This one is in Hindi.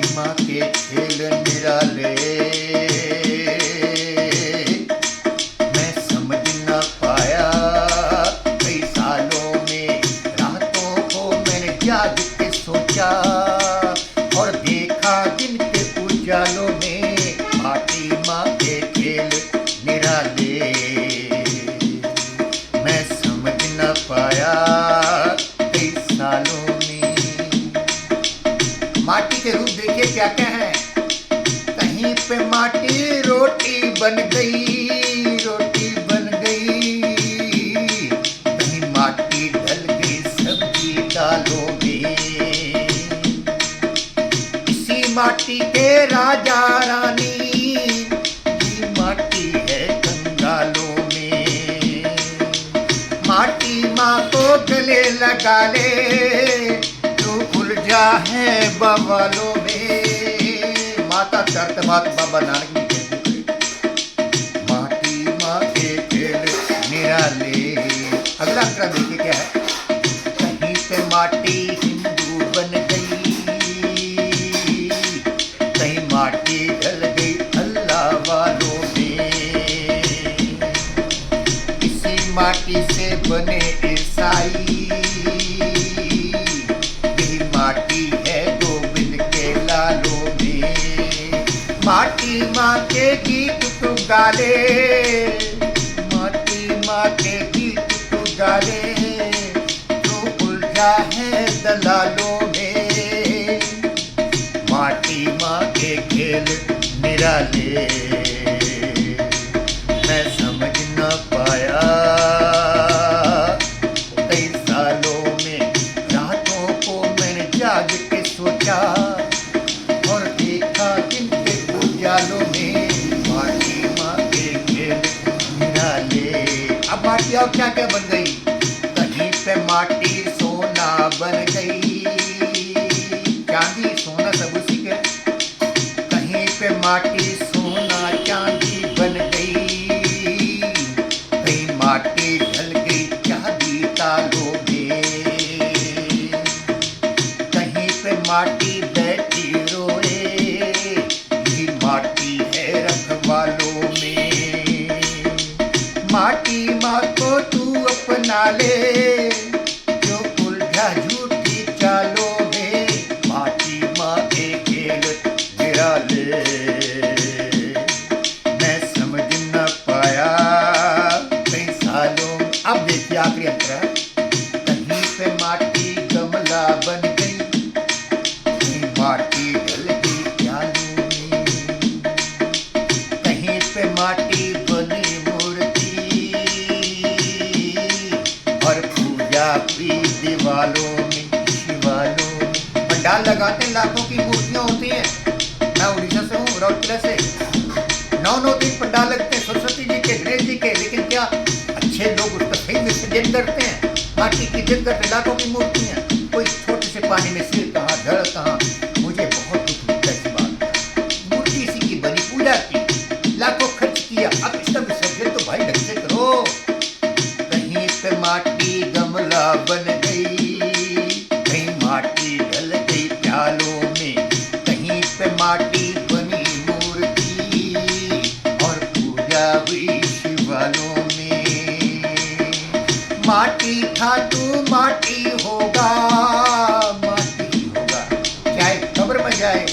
माँ के खेल निराले, मैं समझ न पाया कई सालों में। रातों को मैंने जाग के सोचा और देखा दिन के उजालों में भाटी माँ के खेल निराले। मैं समझ न पाया कई सालों में। माटी के रूप देखिए क्या क्या है। कहीं पे माटी रोटी बन गई, रोटी बन गई। कहीं माटी ढल गई सब्जी दालों में। इसी माटी के राजा रानी, ये माटी है कंगालों में। माटी माँ को गले लगा ले, उलझा है बवालों में। माता चरत बाबा नानक जी कहते माटी माँ के खेल निराले। अगला अंतरा देखिए क्या है। कहीं पे माटी हिंदू बन गई, कहीं माटी ढल गई अल्लाह वालों में। इसी माटी से बने ईसाई, माटी है गोविंद के लालों में। माटी माँ के गीत तू गाले, माटी माँ के गीत तू गाले। तू उलझा है दलालों में। माटी माँ के खेल निराले, मैं समझ न पाया कई सालों में। रातों को मैंने जाग के सोचा और देखा दिन के उजालों में माटी माँ के खेल निराले। अब माटी और क्या क्या बन गई। कहीं पे माटी सोना बन गई, चांदी सोना सब उसी के। कहीं पे माटी सोना चांदी बन गई। कहीं माटी ढल गई चांदी तालों में। कहीं पे माटी बैठी रोए, ये माटी है रखवालों में। माटी माँ को तू अपना ले, जो उलझा झूठी चालों में। माटी माँ के खेल निराले, मैं समझ न पाया कई सालों में। अब देखिए आखिरी अंतरा। कहीं पे माटी गमला बन गई, कहीं माटी ढल गई प्यालों में। कहीं पे माटी बनी मूर्ति और पूजा हुई दीवालों में, शिवालों में। पंडाल लगाते लाखों की मूर्तियां होती हैं। मैं उड़ीसा से हूँ, राउरकेला से। 9 दिन पंडाल लगते हैं सरस्वती जी के, गणेश जी के। लेकिन क्या अच्छे लोग उसका सही विसर्जन करते हैं? माटी की इज्जत करते, लाखों की मूर्तियां। कोई छोटे से पानी में सिर कहाँ, धड़ कहाँ। मुझे बहुत दुख लगता है इस बात का। मूर्ति इसी की बनी, पूजा की, लाखों खर्च किया, अब इसका विसर्जन तो भाई ढंग से करो। कहीं पे माटी गमला बन गई, कहीं माटी ढल गई प्यालों में। कहीं पे माटी बनी मूर्ति और पूजा हुई शिवालों में। माटी था तू माटी होगा, माटी होगा, चाहे कब्र में जाए